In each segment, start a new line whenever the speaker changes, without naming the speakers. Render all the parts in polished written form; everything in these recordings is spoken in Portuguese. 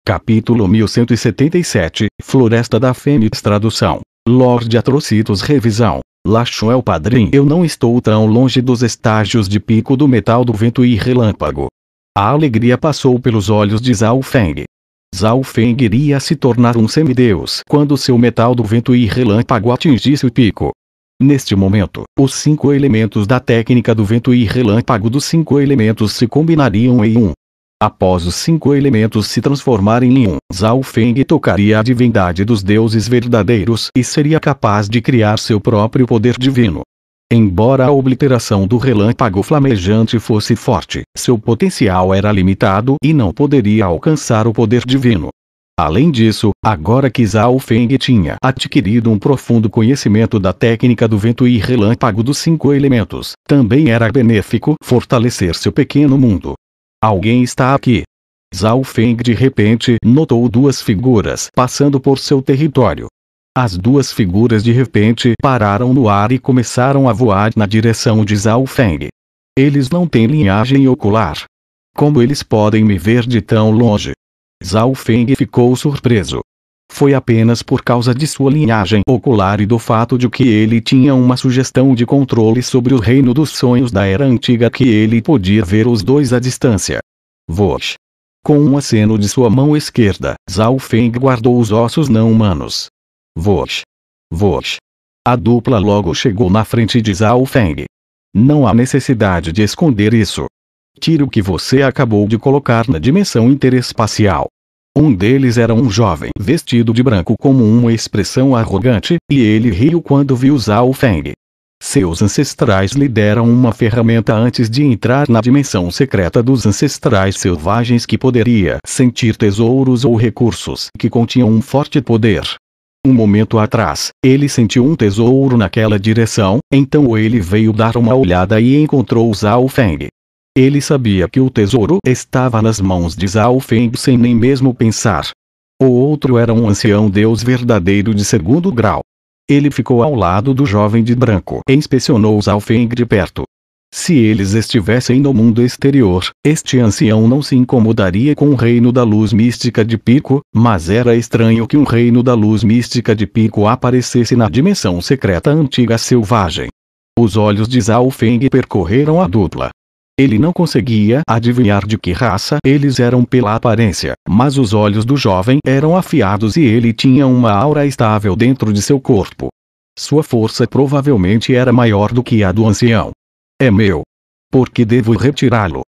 Capítulo 1177, Floresta da Fênix. Tradução: Lord Atrocitus. Revisão: Lachuel Padrim. Eu não estou tão longe dos estágios de pico do metal do vento e relâmpago. A alegria passou pelos olhos de Zhao Feng. Zhao Feng iria se tornar um semideus quando seu metal do vento e relâmpago atingisse o pico. Neste momento, os 5 elementos da técnica do vento e relâmpago dos 5 elementos se combinariam em um. Após os 5 elementos se transformarem em um, Zhao Feng tocaria a divindade dos deuses verdadeiros e seria capaz de criar seu próprio poder divino. Embora a obliteração do relâmpago flamejante fosse forte, seu potencial era limitado e não poderia alcançar o poder divino. Além disso, agora que Zhao Feng tinha adquirido um profundo conhecimento da técnica do vento e relâmpago dos 5 elementos, também era benéfico fortalecer seu pequeno mundo. Alguém está aqui. Zhao Feng de repente notou 2 figuras passando por seu território. As 2 figuras de repente pararam no ar e começaram a voar na direção de Zhao Feng. Eles não têm linhagem ocular. Como eles podem me ver de tão longe? Zhao Feng ficou surpreso. Foi apenas por causa de sua linhagem ocular e do fato de que ele tinha uma sugestão de controle sobre o reino dos sonhos da Era Antiga que ele podia ver os 2 à distância. Vosh. Com um aceno de sua mão esquerda, Zhao Feng guardou os ossos não humanos. Vosh. Vosh. A dupla logo chegou na frente de Zhao Feng. Não há necessidade de esconder isso. Tire o que você acabou de colocar na dimensão interespacial. Um deles era um jovem vestido de branco com uma expressão arrogante, e ele riu quando viu Zhao Feng. Seus ancestrais lhe deram uma ferramenta antes de entrar na dimensão secreta dos ancestrais selvagens que poderia sentir tesouros ou recursos que continham um forte poder. Um momento atrás, ele sentiu um tesouro naquela direção, então ele veio dar uma olhada e encontrou Zhao Feng. Ele sabia que o tesouro estava nas mãos de Zhao Feng sem nem mesmo pensar. O outro era um ancião deus verdadeiro de 2º grau. Ele ficou ao lado do jovem de branco e inspecionou Zhao Feng de perto. Se eles estivessem no mundo exterior, este ancião não se incomodaria com o reino da luz mística de Pico, mas era estranho que um reino da luz mística de Pico aparecesse na dimensão secreta antiga selvagem. Os olhos de Zhao Feng percorreram a dupla. Ele não conseguia adivinhar de que raça eles eram pela aparência, mas os olhos do jovem eram afiados e ele tinha uma aura estável dentro de seu corpo. Sua força provavelmente era maior do que a do ancião. É meu. Por que devo retirá-lo?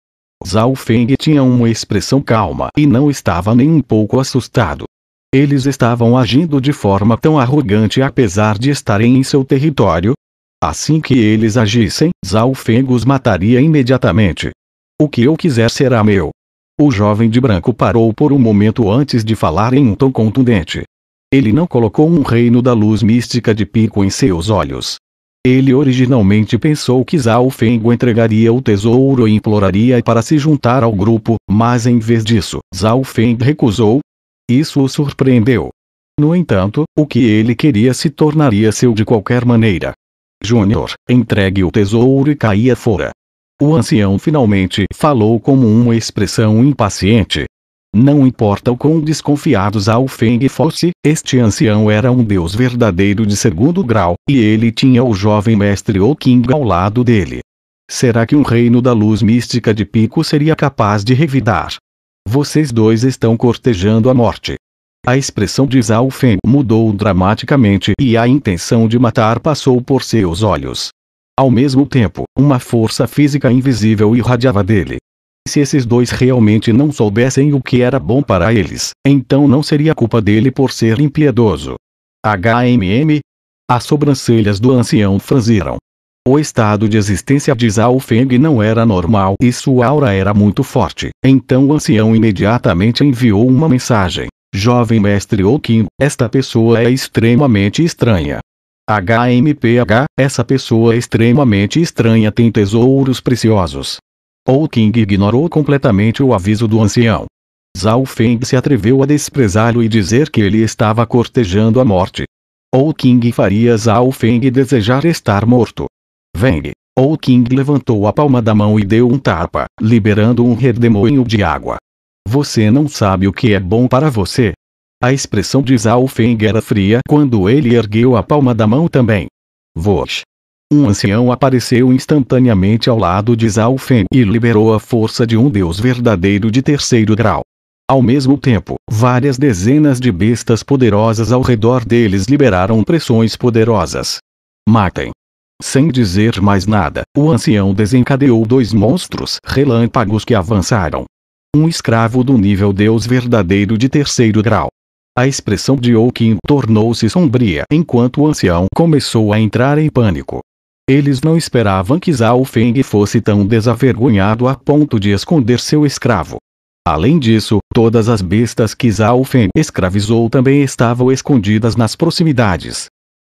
Zhao Feng tinha uma expressão calma e não estava nem um pouco assustado. Eles estavam agindo de forma tão arrogante apesar de estarem em seu território. Assim que eles agissem, Zhao Feng os mataria imediatamente. O que eu quiser será meu. O jovem de branco parou por um momento antes de falar em um tom contundente. Ele não colocou um reino da luz mística de Pico em seus olhos. Ele originalmente pensou que Zhao Feng entregaria o tesouro e imploraria para se juntar ao grupo, mas em vez disso, Zhao Feng recusou. Isso o surpreendeu. No entanto, o que ele queria se tornaria seu de qualquer maneira. Júnior, entregue o tesouro e caia fora. O ancião finalmente falou com uma expressão impaciente. Não importa o quão desconfiado Zhao Feng fosse, este ancião era um deus verdadeiro de 2º grau, e ele tinha o jovem mestre Oking ao lado dele. Será que um reino da luz mística de Pico seria capaz de revidar? Vocês 2 estão cortejando a morte. A expressão de Zhao Feng mudou dramaticamente e a intenção de matar passou por seus olhos. Ao mesmo tempo, uma força física invisível irradiava dele. Se esses 2 realmente não soubessem o que era bom para eles, então não seria culpa dele por ser impiedoso. As sobrancelhas do ancião franziram. O estado de existência de Zhao Feng não era normal e sua aura era muito forte, então o ancião imediatamente enviou uma mensagem. Jovem mestre Oking, esta pessoa é extremamente estranha. Essa pessoa extremamente estranha tem tesouros preciosos. Oking ignorou completamente o aviso do ancião. Zhao Feng se atreveu a desprezá-lo e dizer que ele estava cortejando a morte. Oking faria Zhao Feng desejar estar morto. Veng. Oking levantou a palma da mão e deu um tapa, liberando um redemoinho de água. Você não sabe o que é bom para você. A expressão de Zhao Feng era fria quando ele ergueu a palma da mão também. Vosh. Um ancião apareceu instantaneamente ao lado de Zhao Feng e liberou a força de um deus verdadeiro de terceiro grau. Ao mesmo tempo, várias dezenas de bestas poderosas ao redor deles liberaram pressões poderosas. Matem. Sem dizer mais nada, o ancião desencadeou 2 monstros relâmpagos que avançaram. Um escravo do nível deus verdadeiro de terceiro grau. A expressão de Oukin tornou-se sombria enquanto o ancião começou a entrar em pânico. Eles não esperavam que Zhao Feng fosse tão desavergonhado a ponto de esconder seu escravo. Além disso, todas as bestas que Zhao Feng escravizou também estavam escondidas nas proximidades.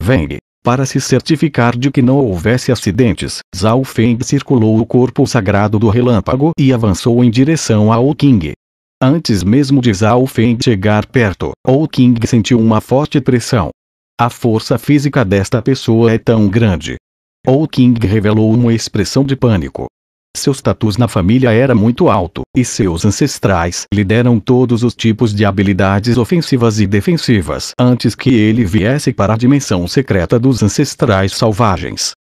Veng. Para se certificar de que não houvesse acidentes, Zhao Feng circulou o corpo sagrado do relâmpago e avançou em direção a Ouking. Antes mesmo de Zhao Feng chegar perto, Ouking sentiu uma forte pressão. A força física desta pessoa é tão grande. Ouking revelou uma expressão de pânico. Seu status na família era muito alto, e seus ancestrais lhe deram todos os tipos de habilidades ofensivas e defensivas antes que ele viesse para a dimensão secreta dos ancestrais selvagens.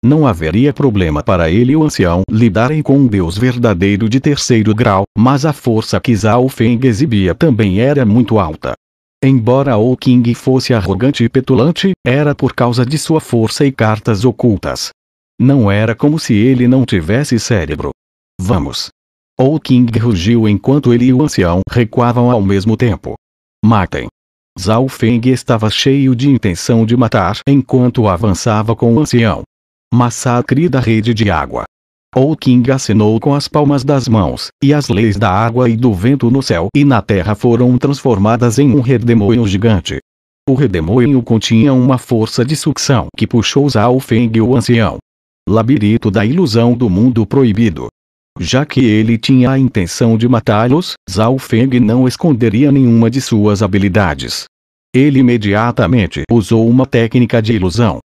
Não haveria problema para ele e o ancião lidarem com um deus verdadeiro de terceiro grau, mas a força que Zhao Feng exibia também era muito alta. Embora Ouking fosse arrogante e petulante, era por causa de sua força e cartas ocultas. Não era como se ele não tivesse cérebro. Vamos! Ouking rugiu enquanto ele e o ancião recuavam ao mesmo tempo. Matem! Zhao Feng estava cheio de intenção de matar enquanto avançava com o ancião. Massacre da rede de água. Ouking acenou com as palmas das mãos, e as leis da água e do vento no céu e na terra foram transformadas em um redemoinho gigante. O redemoinho continha uma força de sucção que puxou Zhao Feng e o ancião. Labirinto da ilusão do mundo proibido. Já que ele tinha a intenção de matá-los, Zhao Feng não esconderia nenhuma de suas habilidades. Ele imediatamente usou uma técnica de ilusão.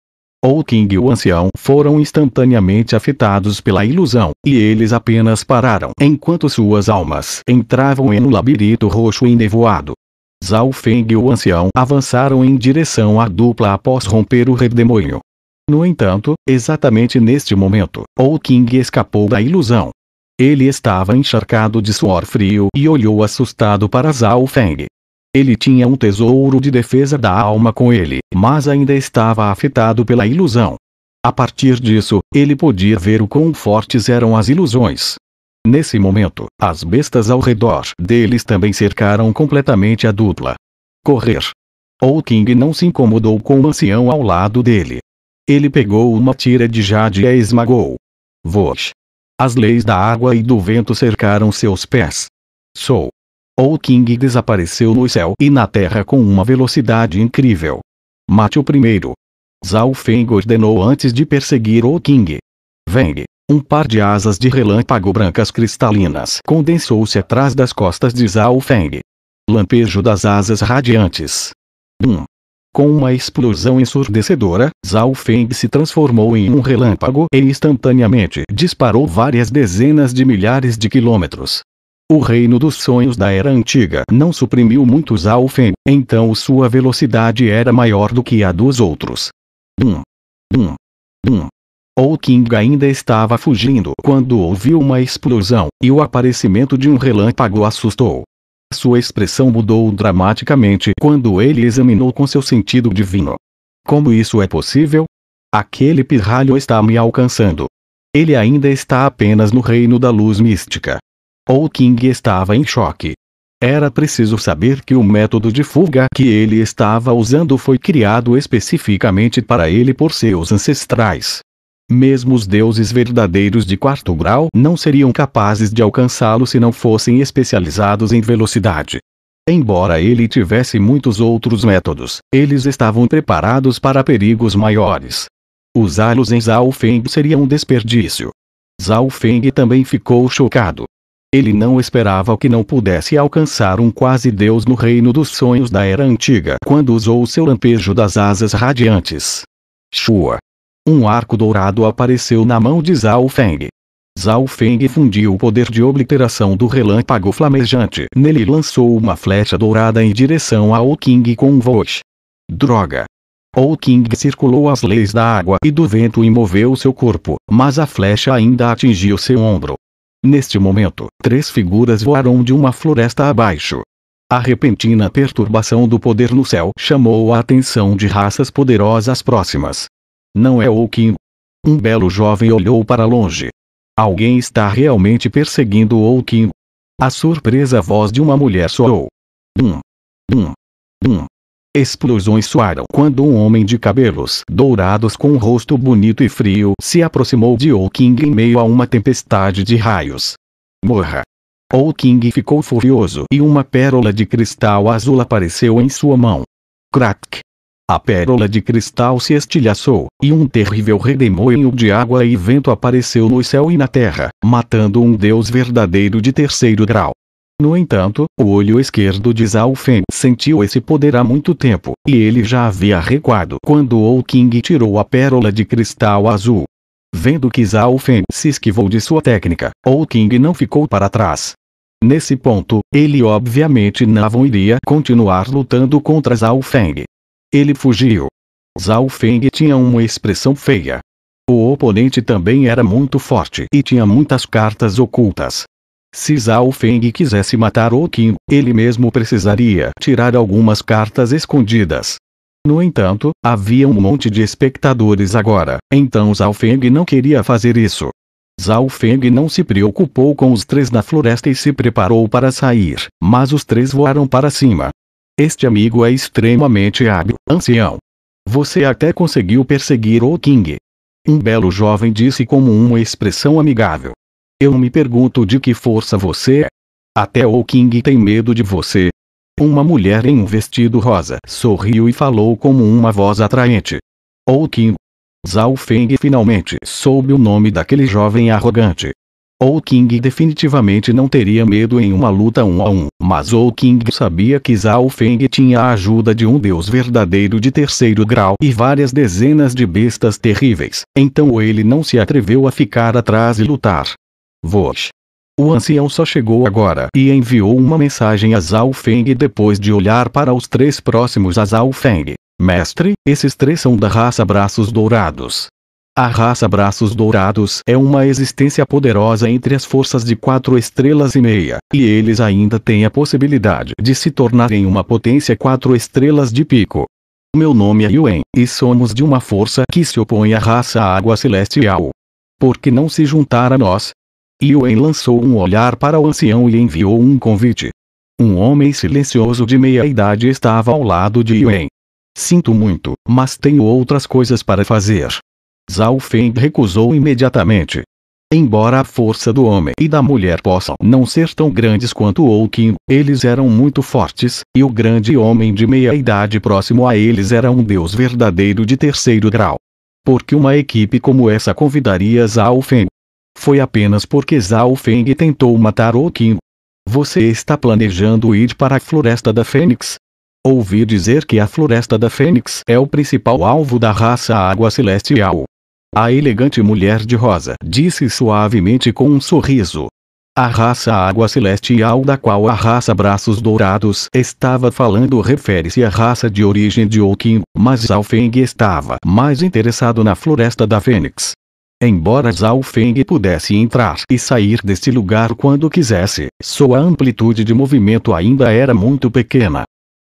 Ouking e o ancião foram instantaneamente afetados pela ilusão, e eles apenas pararam enquanto suas almas entravam em um labirinto roxo e nevoado. Zhao Feng e o ancião avançaram em direção à dupla após romper o redemoinho. No entanto, exatamente neste momento, Ouking escapou da ilusão. Ele estava encharcado de suor frio e olhou assustado para Zhao Feng. Ele tinha um tesouro de defesa da alma com ele, mas ainda estava afetado pela ilusão. A partir disso, ele podia ver o quão fortes eram as ilusões. Nesse momento, as bestas ao redor deles também cercaram completamente a dupla. Correr. Ouking não se incomodou com o ancião ao lado dele. Ele pegou uma tira de jade e a esmagou. Vosh. As leis da água e do vento cercaram seus pés. Sou. Ouking desapareceu no céu e na terra com uma velocidade incrível. Mate o primeiro. Zhao Feng ordenou antes de perseguir Ouking. Veng. Um par de asas de relâmpago brancas cristalinas condensou-se atrás das costas de Zhao Feng. Lampejo das asas radiantes. Com uma explosão ensurdecedora, Zhao Feng se transformou em um relâmpago e instantaneamente disparou várias dezenas de milhares de quilômetros. O reino dos sonhos da era antiga não suprimiu muito Zhao Feng, então sua velocidade era maior do que a dos outros. Ouking ainda estava fugindo quando ouviu uma explosão, e o aparecimento de um relâmpago assustou. Sua expressão mudou dramaticamente quando ele examinou com seu sentido divino. Como isso é possível? Aquele pirralho está me alcançando. Ele ainda está apenas no reino da luz mística. Ouking estava em choque. Era preciso saber que o método de fuga que ele estava usando foi criado especificamente para ele por seus ancestrais. Mesmo os deuses verdadeiros de quarto grau não seriam capazes de alcançá-lo se não fossem especializados em velocidade. Embora ele tivesse muitos outros métodos, eles estavam preparados para perigos maiores. Usá-los em Zhao Feng seria um desperdício. Zhao Feng também ficou chocado. Ele não esperava que não pudesse alcançar um quase-deus no reino dos sonhos da era antiga quando usou seu lampejo das asas radiantes. Shua. Um arco dourado apareceu na mão de Zhao Feng. Zhao Feng fundiu o poder de obliteração do relâmpago flamejante nele e lançou uma flecha dourada em direção a Ou King com um voz. Droga! Ou King circulou as leis da água e do vento e moveu seu corpo, mas a flecha ainda atingiu seu ombro. Neste momento, 3 figuras voaram de uma floresta abaixo. A repentina perturbação do poder no céu chamou a atenção de raças poderosas próximas. Não é Ou King? Um belo jovem olhou para longe. Alguém está realmente perseguindo Ou King? A surpresa voz de uma mulher soou. Bum! Bum! Bum! Explosões soaram quando um homem de cabelos dourados com um rosto bonito e frio se aproximou de Ou King em meio a uma tempestade de raios. Morra! Ou King ficou furioso e uma pérola de cristal azul apareceu em sua mão. Crack! A pérola de cristal se estilhaçou, e um terrível redemoinho de água e vento apareceu no céu e na terra, matando um deus verdadeiro de 3º grau. No entanto, o olho esquerdo de Zhao Feng sentiu esse poder há muito tempo, e ele já havia recuado quando Ou King tirou a pérola de cristal azul. Vendo que Zhao Feng se esquivou de sua técnica, Ou King não ficou para trás. Nesse ponto, ele obviamente não iria continuar lutando contra Zhao Feng. Ele fugiu. Zhao Feng tinha uma expressão feia. O oponente também era muito forte e tinha muitas cartas ocultas. Se Zhao Feng quisesse matar Ou King, ele mesmo precisaria tirar algumas cartas escondidas. No entanto, havia um monte de espectadores agora, então Zhao Feng não queria fazer isso. Zhao Feng não se preocupou com os 3 na floresta e se preparou para sair, mas os 3 voaram para cima. Este amigo é extremamente hábil, ancião. Você até conseguiu perseguir Ou King. Um belo jovem disse com uma expressão amigável. Eu me pergunto de que força você é. Até Ou King tem medo de você. Uma mulher em um vestido rosa sorriu e falou com uma voz atraente. Ou King. Zhao Feng finalmente soube o nome daquele jovem arrogante. Ou King definitivamente não teria medo em uma luta 1 a 1, mas Ou King sabia que Zhao Feng tinha a ajuda de um deus verdadeiro de 3º grau e várias dezenas de bestas terríveis, então ele não se atreveu a ficar atrás e lutar. Voz. O ancião só chegou agora e enviou uma mensagem a Zhao Feng depois de olhar para os 3 próximos a Zhao Feng. Mestre, esses 3 são da raça Braços Dourados. A raça Braços Dourados é uma existência poderosa entre as forças de 4 estrelas e meia, e eles ainda têm a possibilidade de se tornarem uma potência 4 estrelas de pico. Meu nome é Yuan, e somos de uma força que se opõe à raça Água Celestial. Por que não se juntar a nós? Yuan lançou um olhar para o ancião e enviou um convite. Um homem silencioso de meia-idade estava ao lado de Yuan. Sinto muito, mas tenho outras coisas para fazer. Zhao Feng recusou imediatamente. Embora a força do homem e da mulher possam não ser tão grandes quanto Ou King, eles eram muito fortes, e o grande homem de meia-idade próximo a eles era um deus verdadeiro de 3º grau. Por que uma equipe como essa convidaria Zhao Feng? Foi apenas porque Zhao Feng tentou matar Ou King. Você está planejando ir para a Floresta da Fênix? Ouvi dizer que a Floresta da Fênix é o principal alvo da raça Água Celestial. A elegante mulher de rosa disse suavemente com um sorriso. A raça Água Celestial da qual a raça Braços Dourados estava falando refere-se à raça de origem de Ou King, mas Zhao Feng estava mais interessado na Floresta da Fênix. Embora Zhao Feng pudesse entrar e sair deste lugar quando quisesse, sua amplitude de movimento ainda era muito pequena.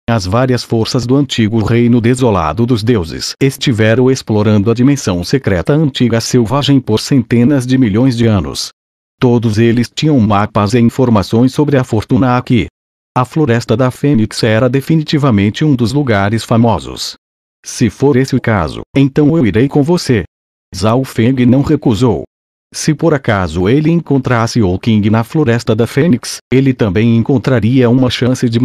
As várias forças do antigo reino desolado dos deuses estiveram explorando a dimensão secreta antiga selvagem por centenas de milhões de anos. Todos eles tinham mapas e informações sobre a fortuna aqui. A Floresta da Fênix era definitivamente um dos lugares famosos. Se for esse o caso, então eu irei com você. Zhao Feng não recusou. Se por acaso ele encontrasse Ou King na Floresta da Fênix, ele também encontraria uma chance de